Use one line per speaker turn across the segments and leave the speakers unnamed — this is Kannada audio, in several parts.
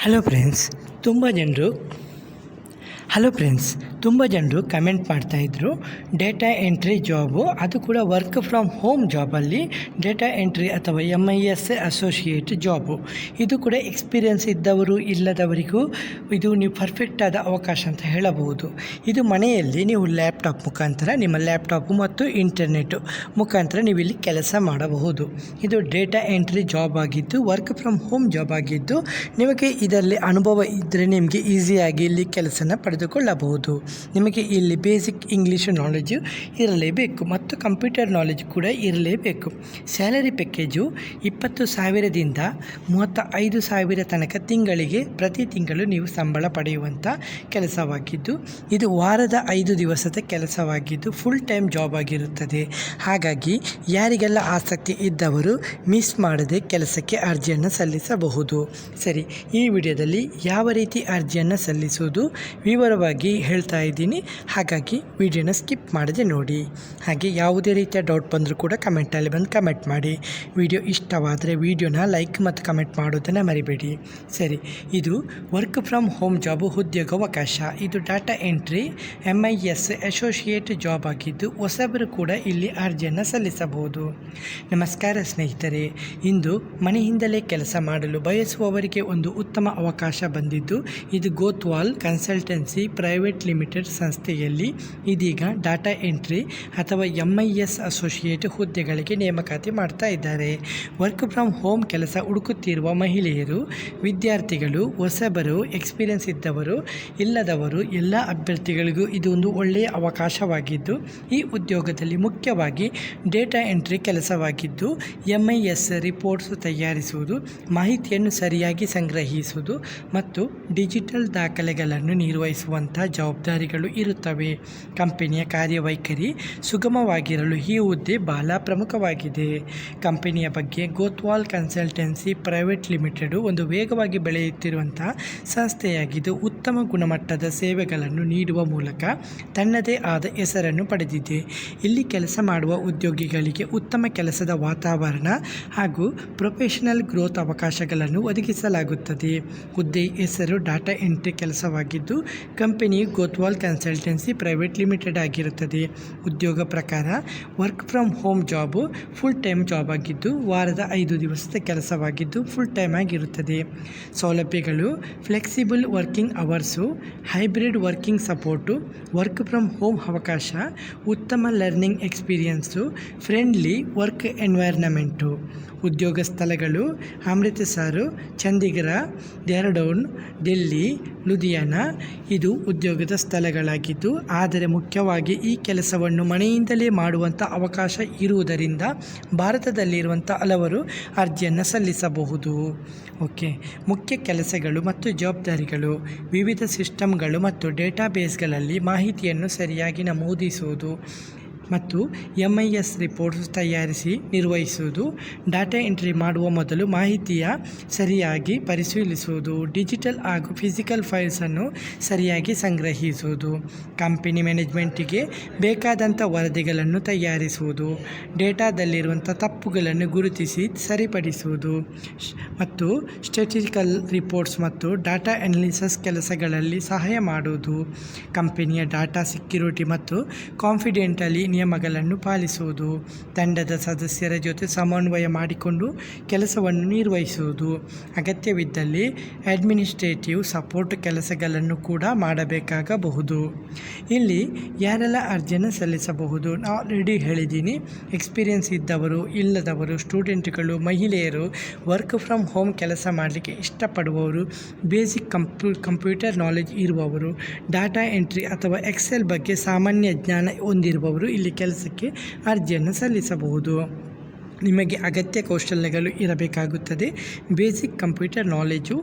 ಹಲೋ ಫ್ರೆಂಡ್ಸ್ ತುಂಬ ಜನರು ಕಮೆಂಟ್ ಮಾಡ್ತಾಯಿದ್ರು ಡೇಟಾ ಎಂಟ್ರಿ ಜಾಬು, ಅದು ಕೂಡ ವರ್ಕ್ ಫ್ರಮ್ ಹೋಮ್ ಜಾಬಲ್ಲಿ ಡೇಟಾ ಎಂಟ್ರಿ ಅಥವಾ MIS ಅಸೋಸಿಯೇಟ್ ಜಾಬು. ಇದು ಕೂಡ ಎಕ್ಸ್ಪೀರಿಯನ್ಸ್ ಇದ್ದವರು ಇಲ್ಲದವರಿಗೂ ಇದು ನೀವು ಪರ್ಫೆಕ್ಟಾದ ಅವಕಾಶ ಅಂತ ಹೇಳಬಹುದು. ಇದು ಮನೆಯಲ್ಲಿ ನೀವು ಲ್ಯಾಪ್ಟಾಪ್ ಮುಖಾಂತರ ನಿಮ್ಮ ಲ್ಯಾಪ್ಟಾಪು ಮತ್ತು ಇಂಟರ್ನೆಟ್ ಮುಖಾಂತರ ನೀವು ಇಲ್ಲಿ ಕೆಲಸ ಮಾಡಬಹುದು. ಇದು ಡೇಟಾ ಎಂಟ್ರಿ ಜಾಬ್ ಆಗಿದ್ದು ವರ್ಕ್ ಫ್ರಮ್ ಹೋಮ್ ಜಾಬ್ ಆಗಿದ್ದು ನಿಮಗೆ ಇದರಲ್ಲಿ ಅನುಭವ ಇದ್ದರೆ ನಿಮಗೆ ಈಸಿಯಾಗಿ ಇಲ್ಲಿ ಕೆಲಸನ ಪಡೆದುಕೊಳ್ಳಬಹುದು. ನಿಮಗೆ ಇಲ್ಲಿ ಬೇಸಿಕ್ ಇಂಗ್ಲೀಷ್ ನಾಲೆಜು ಇರಲೇಬೇಕು ಮತ್ತು ಕಂಪ್ಯೂಟರ್ ನಾಲೆಜ್ ಕೂಡ ಇರಲೇಬೇಕು. ಸ್ಯಾಲರಿ ಪ್ಯಾಕೇಜು 20,000ದಿಂದ 35,000 ತನಕ ತಿಂಗಳಿಗೆ ಪ್ರತಿ ತಿಂಗಳು ನೀವು ಸಂಬಳ ಪಡೆಯುವಂಥ ಕೆಲಸವಾಗಿದ್ದು ಇದು ವಾರದ 5 ದಿವಸದ ಕೆಲಸವಾಗಿದ್ದು ಫುಲ್ ಟೈಮ್ ಜಾಬ್ ಆಗಿರುತ್ತದೆ. ಹಾಗಾಗಿ ಯಾರಿಗೆಲ್ಲ ಆಸಕ್ತಿ ಇದ್ದವರು ಮಿಸ್ ಮಾಡದೆ ಕೆಲಸಕ್ಕೆ ಅರ್ಜಿಯನ್ನು ಸಲ್ಲಿಸಬಹುದು. ಸರಿ, ಈ ವಿಡಿಯೋದಲ್ಲಿ ಯಾವ ರೀತಿ ಅರ್ಜಿಯನ್ನು ಸಲ್ಲಿಸುವುದು ವಿವರವಾಗಿ ಹೇಳ್ತಾ ಇದ್ದೀನಿ. ಹಾಗಾಗಿ ವಿಡಿಯೋನ ಸ್ಕಿಪ್ ಮಾಡದೆ ನೋಡಿ. ಹಾಗೆ ಯಾವುದೇ ರೀತಿಯ ಡೌಟ್ ಬಂದರೂ ಕೂಡ ಕಮೆಂಟಲ್ಲಿ ಬಂದು ಕಮೆಂಟ್ ಮಾಡಿ. ವಿಡಿಯೋ ಇಷ್ಟವಾದರೆ ವಿಡಿಯೋನ ಲೈಕ್ ಮತ್ತು ಕಮೆಂಟ್ ಮಾಡೋದನ್ನು ಮರಿಬೇಡಿ. ಸರಿ, ಇದು ವರ್ಕ್ ಫ್ರಮ್ ಹೋಮ್ ಜಾಬು ಉದ್ಯೋಗಾವಕಾಶ. ಇದು data entry MIS associate job ಆಗಿದ್ದು ಹೊಸಬರು ಕೂಡ ಇಲ್ಲಿ ಅರ್ಜಿಯನ್ನು ಸಲ್ಲಿಸಬಹುದು. ನಮಸ್ಕಾರ ಸ್ನೇಹಿತರೆ, ಇಂದು ಮನೆಯಿಂದಲೇ ಕೆಲಸ ಮಾಡಲು ಬಯಸುವವರಿಗೆ ಒಂದು ಉತ್ತಮ ಅವಕಾಶ ಬಂದಿದ್ದು ಇದು ಗೋತ್ವಾಲ್ ಕನ್ಸಲ್ಟೆನ್ಸಿ ಪ್ರೈವೇಟ್ ಲಿಮಿಟೆಡ್ ಸಂಸ್ಥೆಯಲ್ಲಿ ಇದೀಗ ಡಾಟಾ ಎಂಟ್ರಿ ಅಥವಾ MIS ಅಸೋಸಿಯೇಟ್ ಹುದ್ದೆಗಳಿಗೆ ನೇಮಕಾತಿ ಮಾಡ್ತಾ ಇದ್ದಾರೆ. ವರ್ಕ್ ಫ್ರಮ್ ಹೋಮ್ ಕೆಲಸ ಹುಡುಕುತ್ತಿರುವ ಮಹಿಳೆಯರು, ವಿದ್ಯಾರ್ಥಿಗಳು, ಹೊಸಬರು, ಎಕ್ಸ್ಪೀರಿಯನ್ಸ್ ಇದ್ದವರು ಇಲ್ಲದವರು ಎಲ್ಲ ಅಭ್ಯರ್ಥಿಗಳಿಗೂ ಇದು ಒಂದು ಒಳ್ಳೆಯ ಅವಕಾಶವಾಗಿದ್ದು ಈ ಉದ್ಯೋಗದಲ್ಲಿ ಮುಖ್ಯವಾಗಿ ಡೇಟಾ ಎಂಟ್ರಿ ಕೆಲಸವಾಗಿದ್ದು MIS ರಿಪೋರ್ಟ್ಸ್ ತಯಾರಿಸುವುದು, ಮಾಹಿತಿಯನ್ನು ಸರಿಯಾಗಿ ಸಂಗ್ರಹಿಸುವುದು ಮತ್ತು ಡಿಜಿಟಲ್ ದಾಖಲೆಗಳನ್ನು ನಿರ್ವಹಿಸುವಂಥ ಜವಾಬ್ದಾರಿಗಳು ಇರುತ್ತವೆ. ಕಂಪನಿಯ ಕಾರ್ಯವೈಖರಿ ಸುಗಮವಾಗಿರಲು ಈ ಹುದ್ದೆ ಬಹಳ ಪ್ರಮುಖವಾಗಿದೆ. ಕಂಪನಿಯ ಬಗ್ಗೆ ಗೋತ್ವಾಲ್ ಕನ್ಸಲ್ಟೆನ್ಸಿ ಪ್ರೈವೇಟ್ ಲಿಮಿಟೆಡ್ ಒಂದು ವೇಗವಾಗಿ ಬೆಳೆಯುತ್ತಿರುವಂಥ ಸಂಸ್ಥೆಯಾಗಿದ್ದು ಉತ್ತಮ ಗುಣಮಟ್ಟದ ಸೇವೆಗಳನ್ನು ನೀಡುವ ಮೂಲಕ ತನ್ನದೇ ಆದ ಹೆಸರನ್ನು ಪಡೆದಿದೆ. ಇಲ್ಲಿ ಕೆಲಸ ಮಾಡುವ ಉದ್ಯೋಗಿಗಳಿಗೆ ಉತ್ತಮ ಕೆಲಸದ ವಾತಾವರಣ ಹಾಗೂ ಪ್ರೊಫೆಷನಲ್ ಗ್ರೋತ್ ಅವಕಾಶಗಳನ್ನು ಒದಗಿಸಲಾಗುತ್ತದೆ. ಹುದ್ದೆ ಹೆಸರು ಡಾಟಾ ಎಂಟ್ರಿ ಕೆಲಸವಾಗಿದ್ದು ಕಂಪನಿಯು ಗೋತ್ವಾಲ್ ಕನ್ಸಲ್ಟೆನ್ಸಿ ಪ್ರೈವೇಟ್ ಲಿಮಿಟೆಡ್ ಆಗಿರುತ್ತದೆ. ಉದ್ಯೋಗ ಪ್ರಕಾರ work from home job full time job ಆಗಿದ್ದು ವಾರದ 5 ದಿವಸದ ಕೆಲಸವಾಗಿದ್ದು ಫುಲ್ ಟೈಮ್ ಆಗಿರುತ್ತದೆ. ಸೌಲಭ್ಯಗಳು flexible working hours, hybrid working support, work from home ಅವಕಾಶ, ಉತ್ತಮ ಲರ್ನಿಂಗ್ ಎಕ್ಸ್ಪೀರಿಯನ್ಸು, ಫ್ರೆಂಡ್ಲಿ ವರ್ಕ್ ಎನ್ವೈರ್ನಮೆಂಟು. ಉದ್ಯೋಗ ಸ್ಥಳಗಳು ಅಮೃತಸರ್, ಚಂಡೀಗಢ, ಡೆಹ್ರಾಡೂನ್, ಡೆಲ್ಲಿ, ಲುಧಿಯಾನಾ ಇದು ಉದ್ಯೋಗದ ಸ್ಥಳಗಳಾಗಿದ್ದು ಆದರೆ ಮುಖ್ಯವಾಗಿ ಈ ಕೆಲಸವನ್ನು ಮನೆಯಿಂದಲೇ ಮಾಡುವಂಥ ಅವಕಾಶ ಇರುವುದರಿಂದ ಭಾರತದಲ್ಲಿರುವಂಥ ಹಲವರು ಅರ್ಜಿಯನ್ನು ಸಲ್ಲಿಸಬಹುದು. ಮುಖ್ಯ ಕೆಲಸಗಳು ಮತ್ತು ಜವಾಬ್ದಾರಿಗಳು ವಿವಿಧ ಸಿಸ್ಟಮ್ಗಳು ಮತ್ತು ಡೇಟಾಬೇಸ್ಗಳಲ್ಲಿ ಮಾಹಿತಿಯನ್ನು ಸರಿಯಾಗಿ ನಮೂದಿಸುವುದು ಮತ್ತು MIS ರಿಪೋರ್ಟ್ಸ್ ತಯಾರಿಸಿ ನಿರ್ವಹಿಸುವುದು, ಡಾಟಾ ಎಂಟ್ರಿ ಮಾಡುವ ಮೊದಲು ಮಾಹಿತಿಯ ಸರಿಯಾಗಿ ಪರಿಶೀಲಿಸುವುದು, ಡಿಜಿಟಲ್ ಹಾಗೂ ಫಿಸಿಕಲ್ ಫೈಲ್ಸನ್ನು ಸರಿಯಾಗಿ ಸಂಗ್ರಹಿಸುವುದು, ಕಂಪನಿ ಮ್ಯಾನೇಜ್ಮೆಂಟಿಗೆ ಬೇಕಾದಂಥ ವರದಿಗಳನ್ನು ತಯಾರಿಸುವುದು, ಡೇಟಾದಲ್ಲಿರುವಂಥ ತಪ್ಪುಗಳನ್ನು ಗುರುತಿಸಿ ಸರಿಪಡಿಸುವುದು ಮತ್ತು ಸ್ಟ್ಯಾಟಿಸ್ಟಿಕಲ್ ರಿಪೋರ್ಟ್ಸ್ ಮತ್ತು ಡಾಟಾ ಅನಾಲಿಸಿಸ್ ಕೆಲಸಗಳಲ್ಲಿ ಸಹಾಯ ಮಾಡುವುದು, ಕಂಪನಿಯ ಡಾಟಾ ಸೆಕ್ಯುರಿಟಿ ಮತ್ತು ಕಾನ್ಫಿಡೆಂಟಲಿ ನಿಯಮಗಳನ್ನು ಪಾಲಿಸುವುದು, ತಂಡದ ಸದಸ್ಯರ ಜೊತೆ ಸಮನ್ವಯ ಮಾಡಿಕೊಂಡು ಕೆಲಸವನ್ನು ನಿರ್ವಹಿಸುವುದು, ಅಗತ್ಯವಿದ್ದಲ್ಲಿ ಅಡ್ಮಿನಿಸ್ಟ್ರೇಟಿವ್ ಸಪೋರ್ಟ್ ಕೆಲಸಗಳನ್ನು ಕೂಡ ಮಾಡಬೇಕಾಗಬಹುದು. ಇಲ್ಲಿ ಯಾರೆಲ್ಲ ಅರ್ಜಿಯನ್ನು ಸಲ್ಲಿಸಬಹುದು ನಾನು ಆಲ್ರೆಡಿ ಹೇಳಿದ್ದೀನಿ. ಎಕ್ಸ್ಪೀರಿಯನ್ಸ್ ಇದ್ದವರು ಇಲ್ಲದವರು, ಸ್ಟೂಡೆಂಟ್ಗಳು, ಮಹಿಳೆಯರು, ವರ್ಕ್ ಫ್ರಮ್ ಹೋಮ್ ಕೆಲಸ ಮಾಡಲಿಕ್ಕೆ ಇಷ್ಟಪಡುವವರು, ಬೇಸಿಕ್ ಕಂಪ್ಯೂಟರ್ ನಾಲೆಜ್ ಇರುವವರು, ಡಾಟಾ ಎಂಟ್ರಿ ಅಥವಾ ಎಕ್ಸೆಲ್ ಬಗ್ಗೆ ಸಾಮಾನ್ಯ ಜ್ಞಾನ ಹೊಂದಿರುವವರು ಇಲ್ಲಿ ಕೆಲಸಕ್ಕೆ ಅರ್ಜಿಯನ್ನು ಸಲ್ಲಿಸಬಹುದು. ನಿಮಗೆ ಅಗತ್ಯ ಕೌಶಲ್ಯಗಳು ಇರಬೇಕಾಗುತ್ತದೆ. Basic computer knowledge,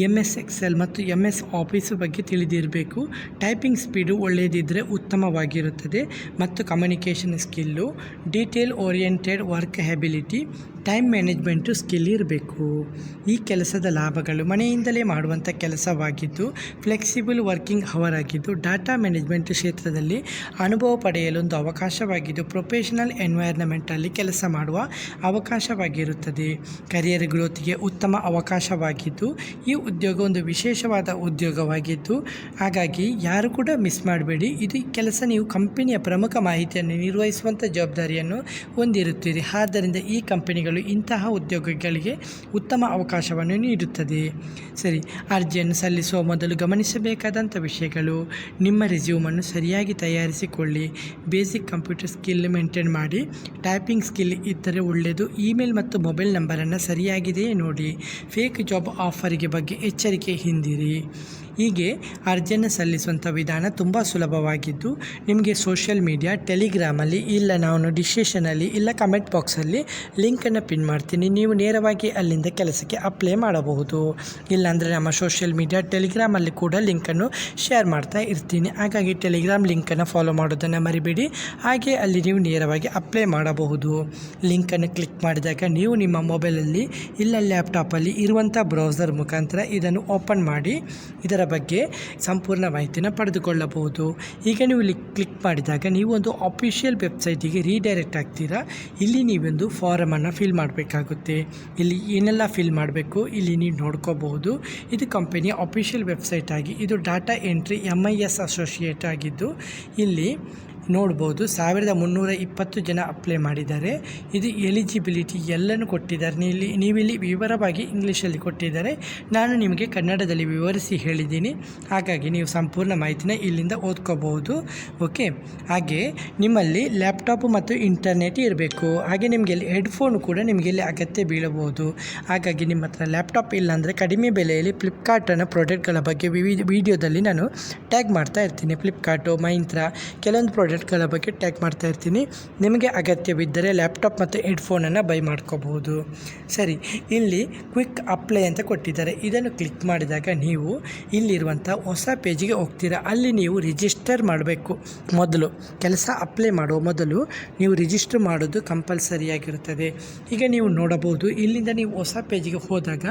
MS Excel ಮತ್ತು MS ಆಫೀಸು ಬಗ್ಗೆ ತಿಳಿದಿರಬೇಕು. ಟೈಪಿಂಗ್ ಸ್ಪೀಡು ಒಳ್ಳೆಯದಿದ್ದರೆ ಉತ್ತಮವಾಗಿರುತ್ತದೆ ಮತ್ತು communication skill, detail oriented work ability, time management skill ಇರಬೇಕು. ಈ ಕೆಲಸದ ಲಾಭಗಳು ಮನೆಯಿಂದಲೇ ಮಾಡುವಂಥ ಕೆಲಸವಾಗಿದ್ದು ಫ್ಲೆಕ್ಸಿಬಲ್ ವರ್ಕಿಂಗ್ ಅವರ್ ಆಗಿದ್ದು ಡಾಟಾ ಮ್ಯಾನೇಜ್ಮೆಂಟ್ ಕ್ಷೇತ್ರದಲ್ಲಿ ಅನುಭವ ಪಡೆಯಲು ಒಂದು ಅವಕಾಶವಾಗಿದ್ದು ಪ್ರೊಫೆಷನಲ್ ಎನ್ವೈರ್ನಮೆಂಟಲ್ಲಿ ಕೆಲಸ ಮಾಡುವ ಅವಕಾಶವಾಗಿರುತ್ತದೆ. ಕರಿಯರ್ ಗ್ರೋತ್ಗೆ ಉತ್ತಮ ಅವಕಾಶವಾಗಿದ್ದು ಈ ಉದ್ಯೋಗ ಒಂದು ವಿಶೇಷವಾದ ಉದ್ಯೋಗವಾಗಿದ್ದು ಹಾಗಾಗಿ ಯಾರು ಕೂಡ ಮಿಸ್ ಮಾಡಬೇಡಿ. ಇದು ಕೆಲಸ ನೀವು ಕಂಪನಿಯ ಪ್ರಮುಖ ಮಾಹಿತಿಯನ್ನು ನಿರ್ವಹಿಸುವಂಥ ಜವಾಬ್ದಾರಿಯನ್ನು ಹೊಂದಿರುತ್ತೀರಿ. ಆದ್ದರಿಂದ ಈ ಕಂಪನಿಗಳು ಇಂತಹ ಉದ್ಯೋಗಗಳಿಗೆ ಉತ್ತಮ ಅವಕಾಶವನ್ನು ನೀಡುತ್ತದೆ. ಸರಿ, ಅರ್ಜಿಯನ್ನು ಸಲ್ಲಿಸುವ ಮೊದಲು ಗಮನಿಸಬೇಕಾದಂಥ ವಿಷಯಗಳು: ನಿಮ್ಮ ರೆಸ್ಯೂಮನ್ನು ಸರಿಯಾಗಿ ತಯಾರಿಸಿಕೊಳ್ಳಿ, ಬೇಸಿಕ್ ಕಂಪ್ಯೂಟರ್ ಸ್ಕಿಲ್ ಮೇಂಟೈನ್ ಮಾಡಿ, ಟೈಪಿಂಗ್ ಸ್ಕಿಲ್ ಇದ್ದರೆ ಒಳ್ಳೆಯದು, ಇಮೇಲ್ ಮತ್ತು ಮೊಬೈಲ್ ನಂಬರನ್ನು ಸರಿಯಾಗಿದೆಯೇ ನೋಡಿ, ಫೇಕ್ ಜಾಬ್ ಆಫರಿಗೆ ಬಗ್ಗೆ ಎಚ್ಚರಿಕೆ ಹಿಂದಿರಿ. ಹೀಗೆ ಅರ್ಜಿಯನ್ನು ಸಲ್ಲಿಸುವಂಥ ವಿಧಾನ ತುಂಬ ಸುಲಭವಾಗಿದ್ದು ನಿಮಗೆ ಸೋಷಿಯಲ್ ಮೀಡಿಯಾ, ಟೆಲಿಗ್ರಾಮಲ್ಲಿ ಇಲ್ಲ ನಾನು ಡಿಸ್ಕ್ರಿಪ್ಷನಲ್ಲಿ ಇಲ್ಲ ಕಮೆಂಟ್ ಬಾಕ್ಸಲ್ಲಿ ಲಿಂಕನ್ನು ಪಿನ್ ಮಾಡ್ತೀನಿ. ನೀವು ನೇರವಾಗಿ ಅಲ್ಲಿಂದ ಕೆಲಸಕ್ಕೆ ಅಪ್ಲೈ ಮಾಡಬಹುದು. ಇಲ್ಲಾಂದರೆ ನಮ್ಮ ಸೋಷಿಯಲ್ ಮೀಡಿಯಾ ಟೆಲಿಗ್ರಾಮಲ್ಲಿ ಕೂಡ ಲಿಂಕನ್ನು ಶೇರ್ ಮಾಡ್ತಾ ಇರ್ತೀನಿ. ಹಾಗಾಗಿ ಟೆಲಿಗ್ರಾಮ್ ಲಿಂಕನ್ನು ಫಾಲೋ ಮಾಡೋದನ್ನು ಮರಿಬೇಡಿ. ಹಾಗೆ ಅಲ್ಲಿ ನೀವು ನೇರವಾಗಿ ಅಪ್ಲೈ ಮಾಡಬಹುದು. ಲಿಂಕನ್ನು ಕ್ಲಿಕ್ ಮಾಡಿದಾಗ ನೀವು ನಿಮ್ಮ ಮೊಬೈಲಲ್ಲಿ ಇಲ್ಲ ಲ್ಯಾಪ್ಟಾಪಲ್ಲಿ ಇರುವಂಥ ಬ್ರೌಸರ್ ಮುಖಾಂತರ ಇದನ್ನು ಓಪನ್ ಮಾಡಿ ಇದರ ಬಗ್ಗೆ ಸಂಪೂರ್ಣ ಮಾಹಿತಿನ ಪಡೆದುಕೊಳ್ಳಬಹುದು. ಈಗ ನೀವು ಕ್ಲಿಕ್ ಮಾಡಿದಾಗ ನೀವು ಒಂದು ಅಫಿಷಿಯಲ್ ವೆಬ್ಸೈಟಿಗೆ ರೀಡೈರೆಕ್ಟ್ ಆಗ್ತೀರಾ. ಇಲ್ಲಿ ನೀವೊಂದು ಫಾರಮನ್ನು ಫಿಲ್ ಮಾಡಬೇಕಾಗುತ್ತೆ. ಇಲ್ಲಿ ಏನೆಲ್ಲ ಫಿಲ್ ಮಾಡಬೇಕು ಇಲ್ಲಿ ನೀವು ನೋಡ್ಕೋಬಹುದು. ಇದು ಕಂಪನಿಯ ಅಫಿಷಿಯಲ್ ವೆಬ್ಸೈಟ್ ಆಗಿ ಇದು ಡಾಟಾ ಎಂಟ್ರಿ MIS ಅಸೋಸಿಯೇಟ್ ಆಗಿದ್ದು ಇಲ್ಲಿ ನೋಡ್ಬೋದು 1320 ಜನ ಅಪ್ಲೈ ಮಾಡಿದ್ದಾರೆ. ಇದು ಎಲಿಜಿಬಿಲಿಟಿ ಎಲ್ಲನೂ ಕೊಟ್ಟಿದ್ದಾರೆ. ನೀವಿಲ್ಲಿ ವಿವರವಾಗಿ ಇಂಗ್ಲೀಷಲ್ಲಿ ಕೊಟ್ಟಿದ್ದಾರೆ. ನಾನು ನಿಮಗೆ ಕನ್ನಡದಲ್ಲಿ ವಿವರಿಸಿ ಹೇಳಿದ್ದೀನಿ. ಹಾಗಾಗಿ ನೀವು ಸಂಪೂರ್ಣ ಮಾಹಿತಿನ ಇಲ್ಲಿಂದ ಓದ್ಕೋಬಹುದು. ಓಕೆ, ಹಾಗೆ ನಿಮ್ಮಲ್ಲಿ ಲ್ಯಾಪ್ಟಾಪು ಮತ್ತು ಇಂಟರ್ನೆಟ್ ಇರಬೇಕು. ಹಾಗೆ ನಿಮಗೆ ಇಲ್ಲಿ ಹೆಡ್ಫೋನ್ ಕೂಡ ನಿಮಗೆ ಇಲ್ಲಿ ಅಗತ್ಯ ಬೀಳಬಹುದು. ಹಾಗಾಗಿ ನಿಮ್ಮ ಹತ್ರ ಲ್ಯಾಪ್ಟಾಪ್ ಇಲ್ಲಾಂದರೆ ಕಡಿಮೆ ಬೆಲೆಯಲ್ಲಿ ಫ್ಲಿಪ್ಕಾರ್ಟನ್ನು ಪ್ರಾಡಕ್ಟ್ಗಳ ಬಗ್ಗೆ ವಿಡಿಯೋದಲ್ಲಿ ನಾನು ಟ್ಯಾಗ್ ಮಾಡ್ತಾ ಇರ್ತೀನಿ. ಫ್ಲಿಪ್ಕಾರ್ಟು, ಮೈಂತ್ರ ಕೆಲವೊಂದು ಪ್ರಾಡಕ್ಟ್ಗಳ ಬಗ್ಗೆ ಟ್ಯಾಗ್ ಮಾಡ್ತಾ ಇರ್ತೀನಿ. ನಿಮಗೆ ಅಗತ್ಯವಿದ್ದರೆ ಲ್ಯಾಪ್ಟಾಪ್ ಮತ್ತು ಹೆಡ್ಫೋನನ್ನು ಬೈ ಮಾಡ್ಕೋಬಹುದು. ಸರಿ, ಇಲ್ಲಿ ಕ್ವಿಕ್ ಅಪ್ಲೈ ಅಂತ ಕೊಟ್ಟಿದ್ದಾರೆ. ಇದನ್ನು ಕ್ಲಿಕ್ ಮಾಡಿದಾಗ ನೀವು ಇಲ್ಲಿರುವಂಥ ಹೊಸ ಪೇಜಿಗೆ ಹೋಗ್ತೀರಾ. ಅಲ್ಲಿ ನೀವು ರಿಜಿಸ್ಟರ್ ಮಾಡಬೇಕು. ಮೊದಲು ಕೆಲಸ ಅಪ್ಲೈ ಮಾಡುವ ಮೊದಲು ನೀವು ರಿಜಿಸ್ಟರ್ ಮಾಡೋದು ಕಂಪಲ್ಸರಿಯಾಗಿರುತ್ತದೆ. ಈಗ ನೀವು ನೋಡಬಹುದು ಇಲ್ಲಿಂದ ನೀವು ಹೊಸ ಪೇಜಿಗೆ ಹೋದಾಗ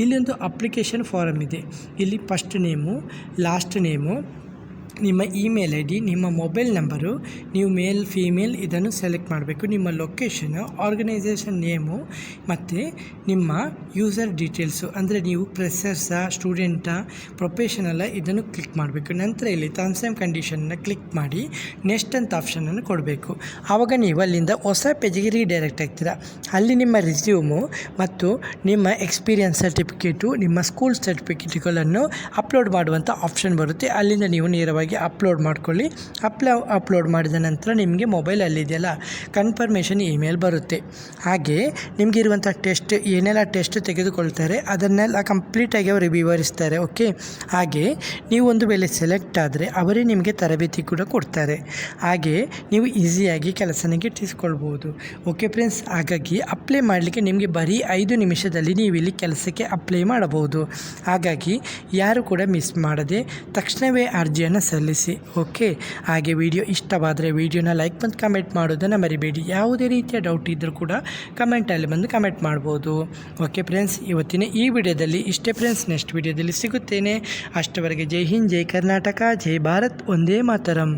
ಇಲ್ಲಿ ಒಂದು ಅಪ್ಲಿಕೇಶನ್ ಫಾರಮ್ ಇದೆ. ಇಲ್ಲಿ ಫಸ್ಟ್ ನೇಮು, ಲಾಸ್ಟ್ ನೇಮು, ನಿಮ್ಮ ಇಮೇಲ್ ID, ನಿಮ್ಮ ಮೊಬೈಲ್ ನಂಬರು, ನೀವು ಮೇಲ್ ಫೀಮೇಲ್ ಇದನ್ನು ಸೆಲೆಕ್ಟ್ ಮಾಡಬೇಕು. ನಿಮ್ಮ ಲೊಕೇಶನು, ಆರ್ಗನೈಸೇಷನ್ ನೇಮು ಮತ್ತು ನಿಮ್ಮ ಯೂಸರ್ ಡೀಟೇಲ್ಸು ಅಂದರೆ ನೀವು ಫ್ರೆಷರ್ಸಾ, ಸ್ಟೂಡೆಂಟಾ, ಪ್ರೊಫೆಷನಲ್ಲ ಇದನ್ನು ಕ್ಲಿಕ್ ಮಾಡಬೇಕು. ನಂತರ ಇಲ್ಲಿ ಟರ್ಮ್ಸ್ ಆ್ಯಂಡ್ ಕಂಡೀಷನ್ನ ಕ್ಲಿಕ್ ಮಾಡಿ ನೆಕ್ಸ್ಟ್ ಅಂತ ಆಪ್ಷನನ್ನು ಕೊಡಬೇಕು. ಆವಾಗ ನೀವು ಅಲ್ಲಿಂದ ಹೊಸ ಪೇಜಿಗೆ ರೀಡೈರೆಕ್ಟ್ ಆಗ್ತೀರಾ. ಅಲ್ಲಿ ನಿಮ್ಮ ರೆಸ್ಯೂಮು ಮತ್ತು ನಿಮ್ಮ ಎಕ್ಸ್ಪೀರಿಯನ್ಸ್ ಸರ್ಟಿಫಿಕೇಟು, ನಿಮ್ಮ ಸ್ಕೂಲ್ ಸರ್ಟಿಫಿಕೇಟ್ಗಳನ್ನು ಅಪ್ಲೋಡ್ ಮಾಡುವಂಥ ಆಪ್ಷನ್ ಬರುತ್ತೆ. ಅಲ್ಲಿಂದ ನೀವು ನೇರವಾಗಿ ಅಪ್ಲೋಡ್ ಮಾಡ್ಕೊಳ್ಳಿ. ಅಪ್ಲೋಡ್ ಮಾಡಿದ ನಂತರ ನಿಮಗೆ ಮೊಬೈಲಲ್ಲಿದೆಯಲ್ಲ ಕನ್ಫರ್ಮೇಷನ್ ಇಮೇಲ್ ಬರುತ್ತೆ. ಹಾಗೆ ನಿಮಗಿರುವಂಥ ಟೆಸ್ಟ್ ಏನೆಲ್ಲ ಟೆಸ್ಟ್ ತೆಗೆದುಕೊಳ್ತಾರೆ ಅದನ್ನೆಲ್ಲ ಕಂಪ್ಲೀಟಾಗಿ ಅವರು ವಿವರಿಸ್ತಾರೆ. ಓಕೆ, ಹಾಗೆ ನೀವು ಒಂದು ವೇಳೆ ಸೆಲೆಕ್ಟ್ ಆದರೆ ಅವರೇ ನಿಮಗೆ ತರಬೇತಿ ಕೂಡ ಕೊಡ್ತಾರೆ. ಹಾಗೆ ನೀವು ಈಸಿಯಾಗಿ ಕೆಲಸನ ಗಿಟ್ಟಿಸ್ಕೊಳ್ಬೋದು. ಓಕೆ ಫ್ರೆಂಡ್ಸ್, ಹಾಗಾಗಿ ಅಪ್ಲೈ ಮಾಡಲಿಕ್ಕೆ ನಿಮಗೆ ಬರೀ 5 ನಿಮಿಷದಲ್ಲಿ ನೀವು ಇಲ್ಲಿ ಕೆಲಸಕ್ಕೆ ಅಪ್ಲೈ ಮಾಡಬಹುದು. ಹಾಗಾಗಿ ಯಾರು ಕೂಡ ಮಿಸ್ ಮಾಡದೆ ತಕ್ಷಣವೇ ಅರ್ಜಿಯನ್ನು ಸಲ್ಲಿಸಿ. ಓಕೆ, ಹಾಗೆ ವಿಡಿಯೋ ಇಷ್ಟವಾದರೆ ವಿಡಿಯೋನ ಲೈಕ್ ಮತ್ತು ಕಮೆಂಟ್ ಮಾಡೋದನ್ನು ಮರಿಬೇಡಿ. ಯಾವುದೇ ರೀತಿಯ ಡೌಟ್ ಇದ್ದರೂ ಕೂಡ ಕಮೆಂಟಲ್ಲಿ ಬಂದು ಕಮೆಂಟ್ ಮಾಡ್ಬೋದು. ಓಕೆ ಫ್ರೆಂಡ್ಸ್, ಇವತ್ತಿನ ಈ ವಿಡಿಯೋದಲ್ಲಿ ಇಷ್ಟೇ ಫ್ರೆಂಡ್ಸ್. ನೆಕ್ಸ್ಟ್ ವಿಡಿಯೋದಲ್ಲಿ ಸಿಗುತ್ತೇನೆ. ಅಷ್ಟವರೆಗೆ ಜೈ ಹಿಂದ್, ಜೈ ಕರ್ನಾಟಕ, ಜೈ ಭಾರತ್, ಒಂದೇ ಮಾತರಂ.